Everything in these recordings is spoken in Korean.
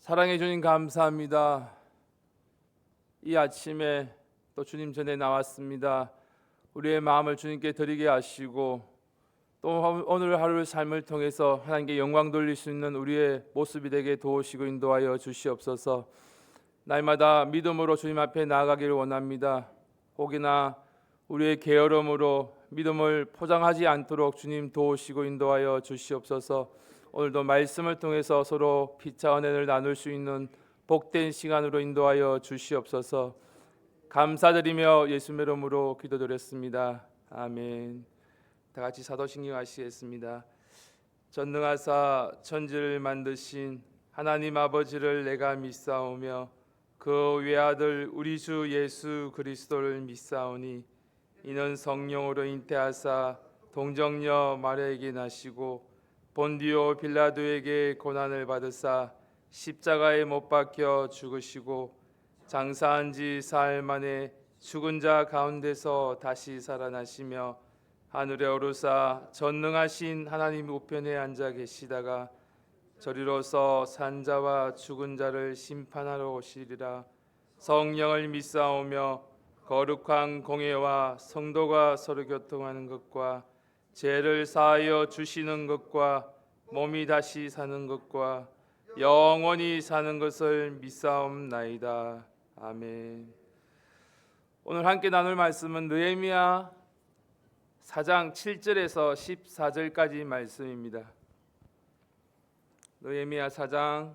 사랑해 주님 감사합니다. 이 아침에 또 주님 전에 나왔습니다. 우리의 마음을 주님께 드리게 하시고 또 오늘 하루의 삶을 통해서 하나님께 영광 돌릴 수 있는 우리의 모습이 되게 도우시고 인도하여 주시옵소서. 날마다 믿음으로 주님 앞에 나아가기를 원합니다. 혹이나 우리의 게으름으로 믿음을 포장하지 않도록 주님 도우시고 인도하여 주시옵소서. 오늘도 말씀을 통해서 서로 피차 은혜를 나눌 수 있는 복된 시간으로 인도하여 주시옵소서. 감사드리며 예수의 이름으로 기도드렸습니다. 아멘. 다 같이 사도신경 하시겠습니다. 전능하사 천지를 만드신 하나님 아버지를 내가 믿사오며 그 외아들 우리 주 예수 그리스도를 믿사오니 이는 성령으로 잉태하사 동정녀 마리아에게 나시고 본디오 빌라도에게 고난을 받으사 십자가에 못 박혀 죽으시고 장사한 지 사흘 만에 죽은 자 가운데서 다시 살아나시며 하늘에 오르사 전능하신 하나님 우편에 앉아 계시다가 저리로서 산 자와 죽은 자를 심판하러 오시리라. 성령을 믿사오며 거룩한 공예와 성도가 서로 교통하는 것과 죄를 사하여 주시는 것과 몸이 다시 사는 것과 영원히 사는 것을 믿사옵나이다. 아멘. 오늘 함께 나눌 말씀은 느헤미야 4장 7절에서 14절까지 말씀입니다. 느헤미야 4장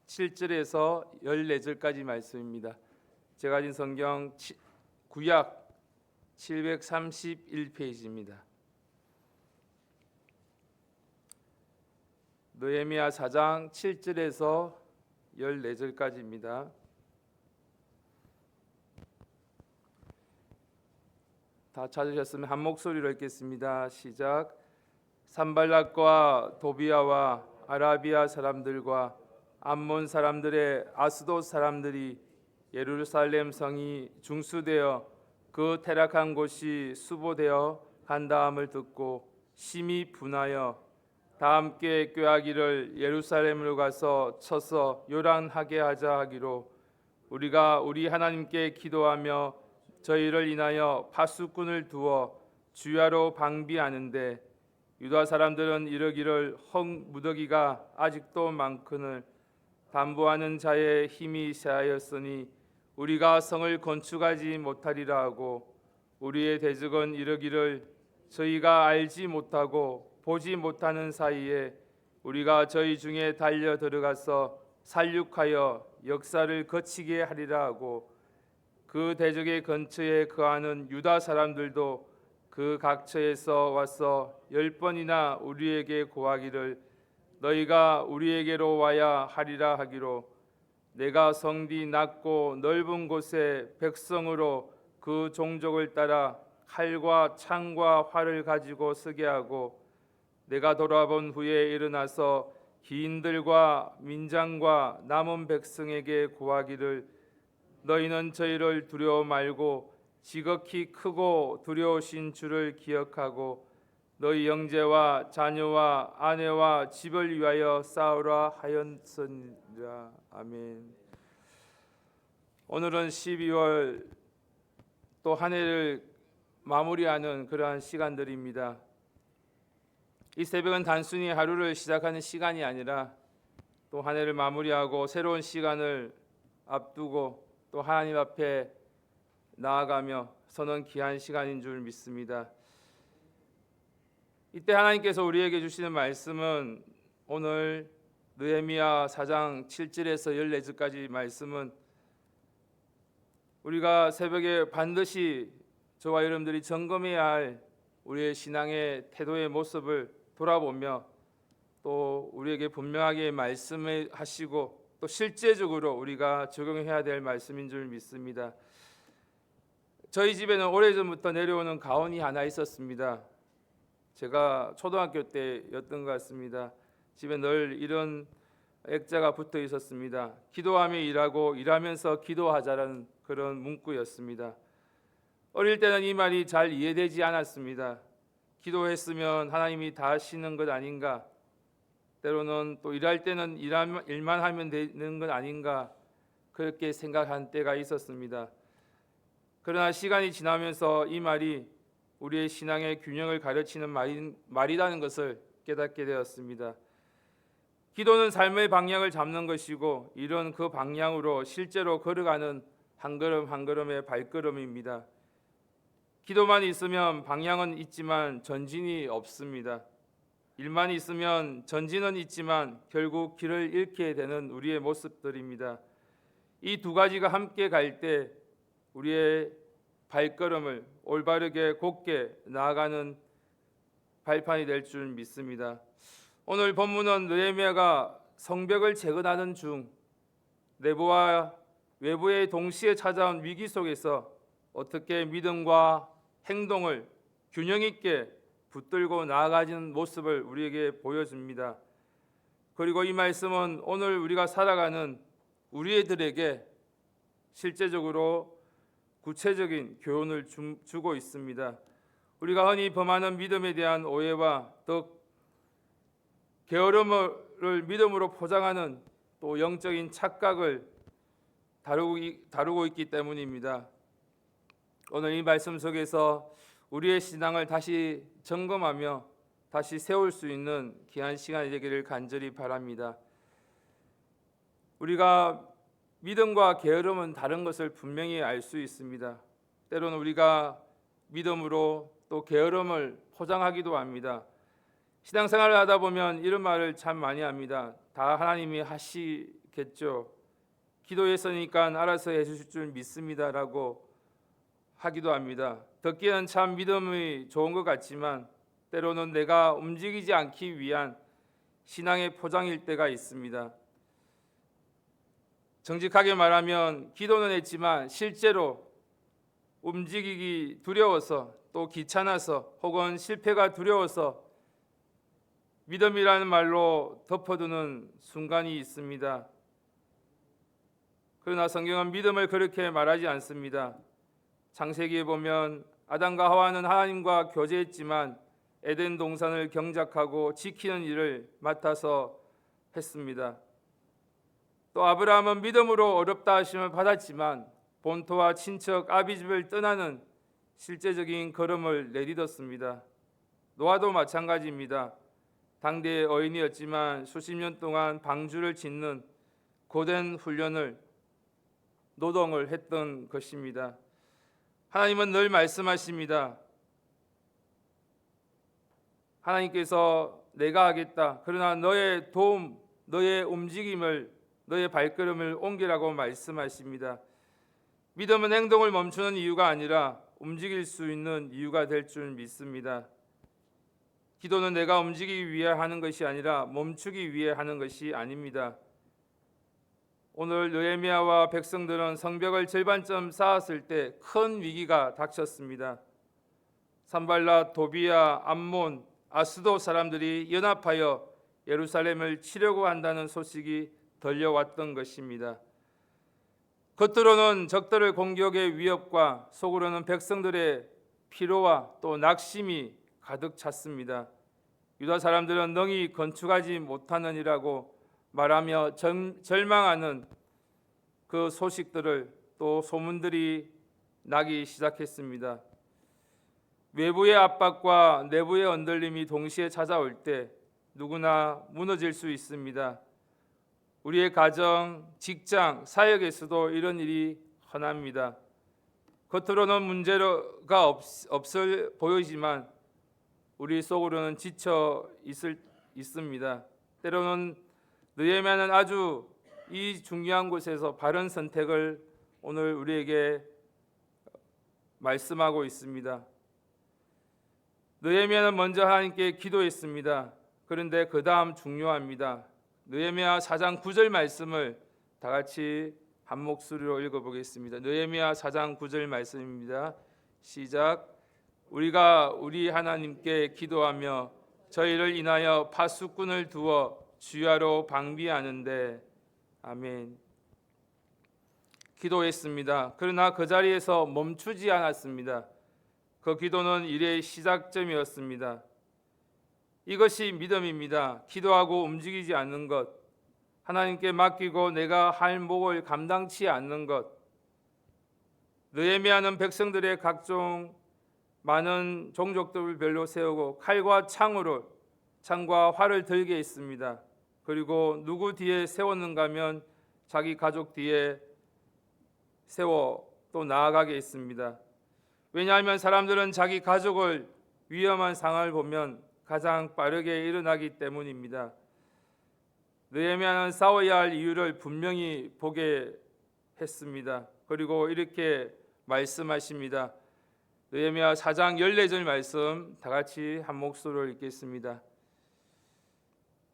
7절에서 14절까지 말씀입니다. 제가 가진 성경 구약 731페이지입니다. 느헤미야 4장 7절에서 14절까지입니다. 다 찾으셨으면 한 목소리로 읽겠습니다. 시작. 산발락과 도비아와 아라비아 사람들과 암몬 사람들의 아스돗 사람들이 예루살렘 성이 중수되어 그 퇴락한 곳이 수보되어 간다함을 듣고 심히 분하여 다 함께 꾀하기를 예루살렘으로 가서 쳐서 요란하게 하자 하기로 우리가 우리 하나님께 기도하며 저희를 인하여 파수꾼을 두어 주야로 방비하는데 유다 사람들은 이르기를 헝 무더기가 아직도 많거늘 담보하는 자의 힘이 세하였으니 우리가 성을 건축하지 못하리라 하고 우리의 대적은 이르기를 저희가 알지 못하고 보지 못하는 사이에 우리가 저희 중에 달려 들어가서 살육하여 역사를 거치게 하리라 하고 그 대적의 근처에 거하는 유다 사람들도 그 각처에서 와서 10번이나 우리에게 고하기를 너희가 우리에게로 와야 하리라 하기로 내가 성뒤 낮고 넓은 곳에 백성으로 그 종족을 따라 칼과 창과 활을 가지고 서게 하고 내가 돌아본 후에 일어나서 기인들과 민장과 남은 백성에게 고하기를 너희는 저희를 두려워 말고 지극히 크고 두려우신 주를 기억하고 너희 형제와 자녀와 아내와 집을 위하여 싸우라 하였으니라. 아멘. 오늘은 12월 또 한 해를 마무리하는 그러한 시간들입니다. 이 새벽은 단순히 하루를 시작하는 시간이 아니라 또 한 해를 마무리하고 새로운 시간을 앞두고 또 하나님 앞에 나아가며 서는 귀한 시간인 줄 믿습니다. 이때 하나님께서 우리에게 주시는 말씀은 오늘 느헤미야 4장 7절에서 14절까지 말씀은 우리가 새벽에 반드시 저와 여러분들이 점검해야 할 우리의 신앙의 태도의 모습을 돌아보며 또 우리에게 분명하게 말씀하시고 또 실제적으로 우리가 적용해야 될 말씀인 줄 믿습니다. 저희 집에는 오래전부터 내려오는 가온이 하나 있었습니다. 제가 초등학교 때였던 것 같습니다. 집에 늘 이런 액자가 붙어 있었습니다. 기도하며 일하고 일하면서 기도하자라는 그런 문구였습니다. 어릴 때는 이 말이 잘 이해되지 않았습니다. 기도했으면 하나님이 다 하시는 것 아닌가? 때로는 또 일할 때는 일만 하면 되는 건 아닌가 그렇게 생각한 때가 있었습니다. 그러나 시간이 지나면서 이 말이 우리의 신앙의 균형을 가르치는 말이라는 것을 깨닫게 되었습니다. 기도는 삶의 방향을 잡는 것이고 이런 그 방향으로 실제로 걸어가는 한 걸음 한 걸음의 발걸음입니다. 기도만 있으면 방향은 있지만 전진이 없습니다. 일만 있으면 전진은 있지만 결국 길을 잃게 되는 우리의 모습들입니다. 이 두 가지가 함께 갈 때 우리의 발걸음을 올바르게 곧게 나아가는 발판이 될 줄 믿습니다. 오늘 본문은 느헤미야가 성벽을 재건하는 중 내부와 외부의 동시에 찾아온 위기 속에서 어떻게 믿음과 행동을 균형 있게 붙들고 나아가는 모습을 우리에게 보여줍니다. 그리고 이 말씀은 오늘 우리가 살아가는 우리들에게 실제적으로 구체적인 교훈을 주고 있습니다. 우리가 흔히 범하는 믿음에 대한 오해와 더 게으름을 믿음으로 포장하는 또 영적인 착각을 다루고 있기 때문입니다. 오늘 이 말씀 속에서 우리의 신앙을 다시 점검하며 다시 세울 수 있는 귀한 시간이 되기를 간절히 바랍니다. 우리가 믿음과 게으름은 다른 것을 분명히 알 수 있습니다. 때로는 우리가 믿음으로 또 게으름을 포장하기도 합니다. 신앙생활을 하다 보면 이런 말을 참 많이 합니다. 다 하나님이 하시겠죠. 기도했으니까 알아서 해주실 줄 믿습니다라고 하기도 합니다. 듣기에는 참 믿음이 좋은 것 같지만 때로는 내가 움직이지 않기 위한 신앙의 포장일 때가 있습니다. 정직하게 말하면 기도는 했지만 실제로 움직이기 두려워서 또 귀찮아서 혹은 실패가 두려워서 믿음이라는 말로 덮어두는 순간이 있습니다. 그러나 성경은 믿음을 그렇게 말하지 않습니다. 창세기에 보면 아담과 하와는 하나님과 교제했지만 에덴 동산을 경작하고 지키는 일을 맡아서 했습니다. 또 아브라함은 믿음으로 어렵다 하심을 받았지만 본토와 친척 아비집을 떠나는 실제적인 걸음을 내딛었습니다. 노아도 마찬가지입니다. 당대의 어인이었지만 수십 년 동안 방주를 짓는 고된 훈련을 노동을 했던 것입니다. 하나님은 늘 말씀하십니다. 하나님께서 내가 하겠다. 그러나 너의 도움, 너의 움직임을, 너의 발걸음을 옮기라고 말씀하십니다. 믿음은 행동을 멈추는 이유가 아니라 움직일 수 있는 이유가 될 줄 믿습니다. 기도는 내가 움직이기 위해 하는 것이 아니라 멈추기 위해 하는 것이 아닙니다. 오늘 느헤미야와 백성들은 성벽을 절반쯤 쌓았을 때 큰 위기가 닥쳤습니다. 산발랏, 도비야, 암몬, 아스도 사람들이 연합하여 예루살렘을 치려고 한다는 소식이 들려왔던 것입니다. 겉으로는 적들의 공격의 위협과 속으로는 백성들의 피로와 또 낙심이 가득 찼습니다. 유다 사람들은 능히 건축하지 못하느니라고 말하며 절망하는 그 소식들을 또 소문들이 나기 시작했습니다. 외부의 압박과 내부의 흔들림이 동시에 찾아올 때 누구나 무너질 수 있습니다. 우리의 가정, 직장, 사역에서도 이런 일이 흔합니다. 겉으로는 문제가 없을 보이지만 우리 속으로는 지쳐 있습니다. 때로는 느헤미야는 아주 이 중요한 곳에서 바른 선택을 오늘 우리에게 말씀하고 있습니다. 느헤미야는 먼저 하나님께 기도했습니다. 그런데 그 다음 중요합니다. 느헤미야 4장 9절 말씀을 다 같이 한 목소리로 읽어보겠습니다. 느헤미야 4장 9절 말씀입니다. 시작. 우리가 우리 하나님께 기도하며 저희를 인하여 파수꾼을 두어 주야로 방비하는데 아멘. 기도했습니다. 그러나 그 자리에서 멈추지 않았습니다. 그 기도는 일의 시작점이었습니다. 이것이 믿음입니다. 기도하고 움직이지 않는 것, 하나님께 맡기고 내가 할 몫을 감당치 않는 것. 느헤미야는 백성들의 각종 많은 종족들별로 세우고 칼과 창과 활을 들게 했습니다. 그리고 누구 뒤에 세웠는가 하면 자기 가족 뒤에 세워 또 나아가게 했습니다. 왜냐하면 사람들은 자기 가족을 위험한 상황을 보면 가장 빠르게 일어나기 때문입니다. 느헤미야는 싸워야 할 이유를 분명히 보게 했습니다. 그리고 이렇게 말씀하십니다. 느헤미야 4장 14절 말씀 다 같이 한 목소리로 읽겠습니다.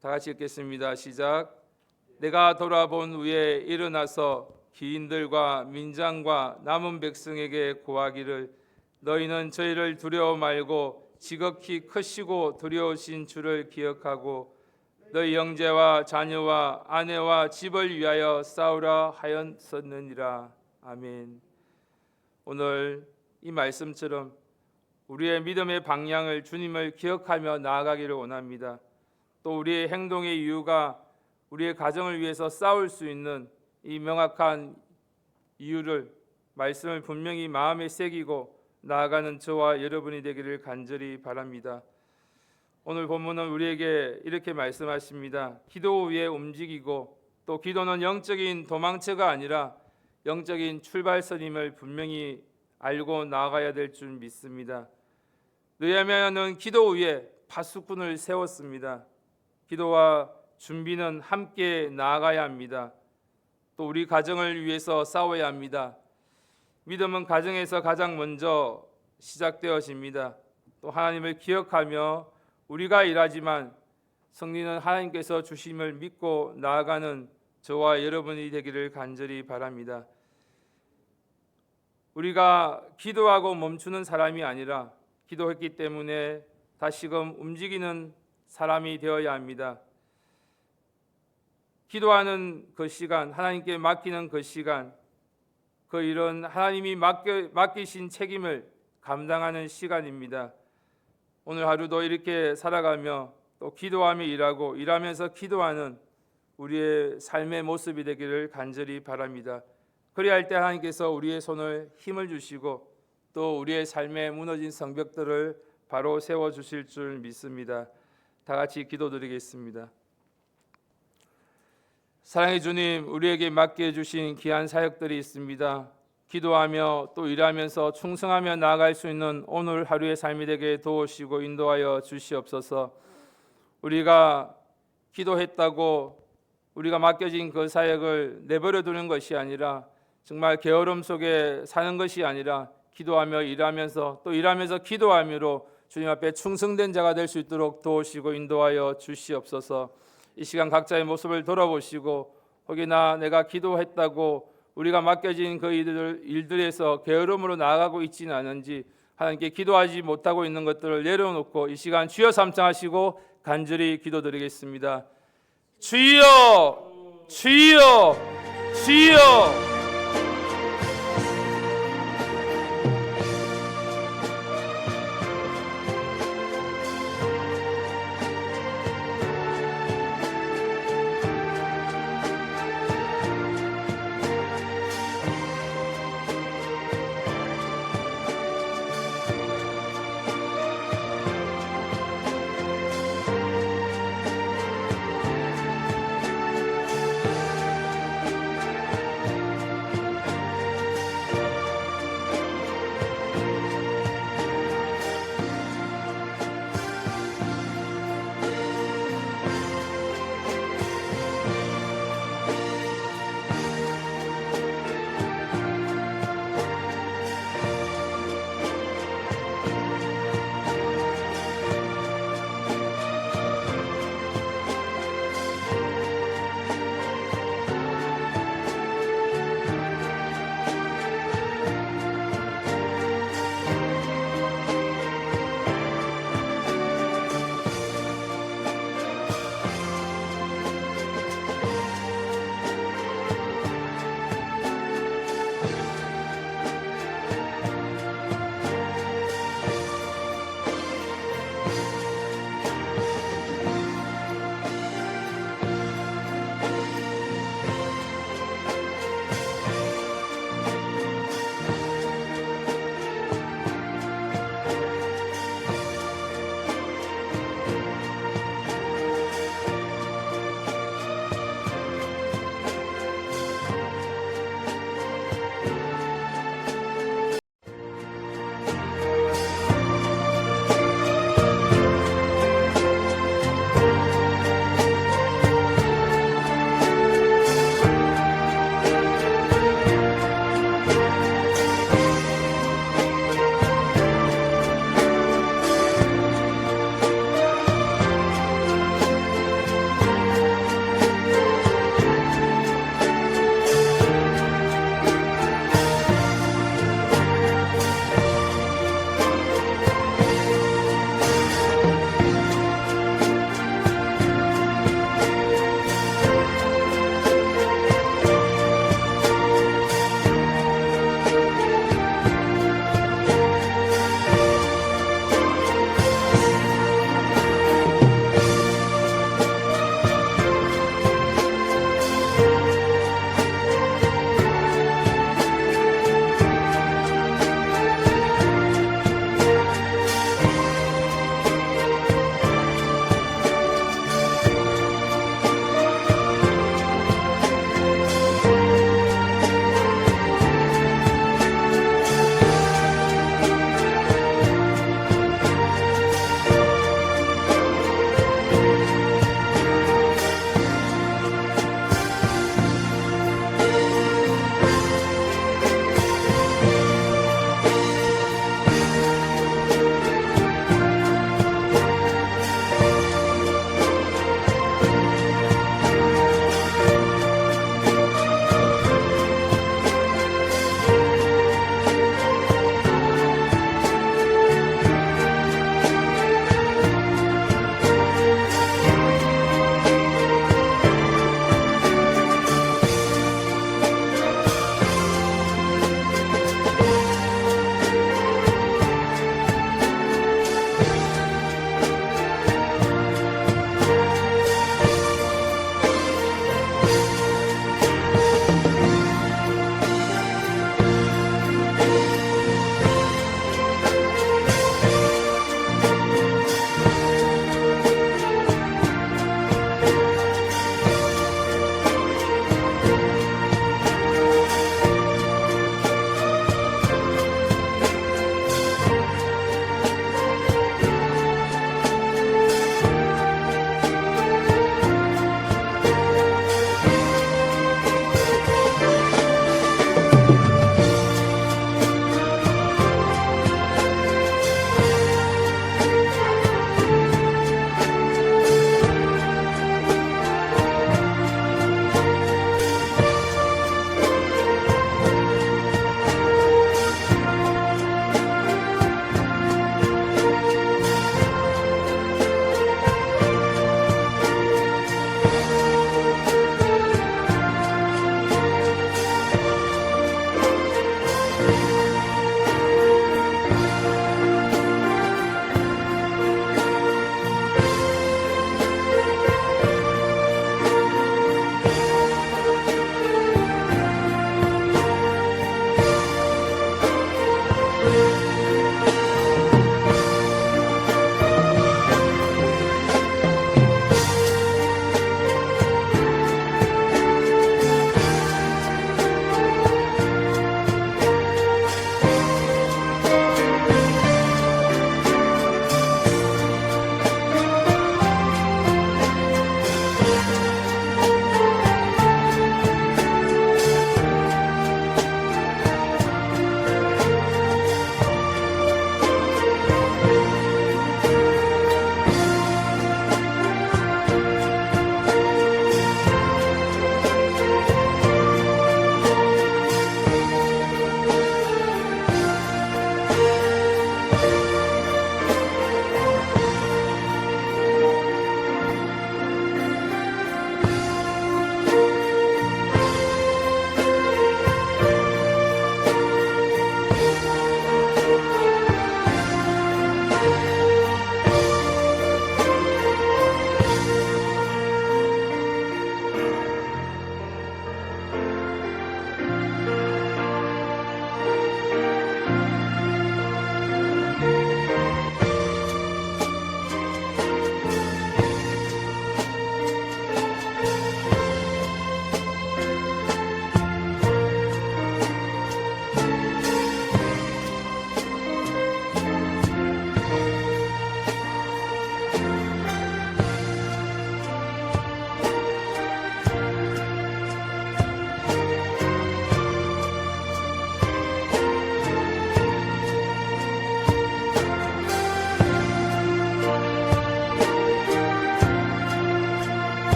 다 같이 읽겠습니다. 시작. 내가 돌아본 후에 일어나서 기인들과 민장과 남은 백성에게 고하기를 너희는 저희를 두려워 말고 지극히 크시고 두려우신 주를 기억하고 너희 형제와 자녀와 아내와 집을 위하여 싸우라 하였었느니라. 아멘. 오늘 이 말씀처럼 우리의 믿음의 방향을 주님을 기억하며 나아가기를 원합니다. 또 우리의 행동의 이유가 우리의 가정을 위해서 싸울 수 있는 이 명확한 이유를 말씀을 분명히 마음에 새기고 나아가는 저와 여러분이 되기를 간절히 바랍니다. 오늘 본문은 우리에게 이렇게 말씀하십니다. 기도 위에 움직이고 또 기도는 영적인 도망처가 아니라 영적인 출발선임을 분명히 알고 나아가야 될 줄 믿습니다. 느헤미야는 기도 위에 파수꾼을 세웠습니다. 기도와 준비는 함께 나아가야 합니다. 또 우리 가정을 위해서 싸워야 합니다. 믿음은 가정에서 가장 먼저 시작되어집니다. 또 하나님을 기억하며 우리가 일하지만 승리는 하나님께서 주심을 믿고 나아가는 저와 여러분이 되기를 간절히 바랍니다. 우리가 기도하고 멈추는 사람이 아니라 기도했기 때문에 다시금 움직이는 사람이 되어야 합니다. 기도하는 그 시간, 하나님께 맡기는 그 시간, 그 일은 하나님이 맡기신 책임을 감당하는 시간입니다. 오늘 하루도 이렇게 살아가며 또 기도하며 일하고 일하면서 기도하는 우리의 삶의 모습이 되기를 간절히 바랍니다. 그래야 할 때 하나님께서 우리의 손을 힘을 주시고 또 우리의 삶에 무너진 성벽들을 바로 세워주실 줄 믿습니다. 다 같이 기도드리겠습니다. 사랑의 주님, 우리에게 맡겨주신 귀한 사역들이 있습니다. 기도하며 또 일하면서 충성하며 나아갈 수 있는 오늘 하루의 삶이 되게 도우시고 인도하여 주시옵소서. 우리가 기도했다고 우리가 맡겨진 그 사역을 내버려 두는 것이 아니라 정말 게으름 속에 사는 것이 아니라 기도하며 일하면서 또 일하면서 기도함으로 주님 앞에 충성된 자가 될 수 있도록 도우시고 인도하여 주시옵소서. 이 시간 각자의 모습을 돌아보시고 혹여나 내가 기도했다고 우리가 맡겨진 그 일들에서 게으름으로 나아가고 있지는 않은지 하나님께 기도하지 못하고 있는 것들을 내려놓고 이 시간 주여 삼창하시고 간절히 기도드리겠습니다. 주여, 주여, 주여.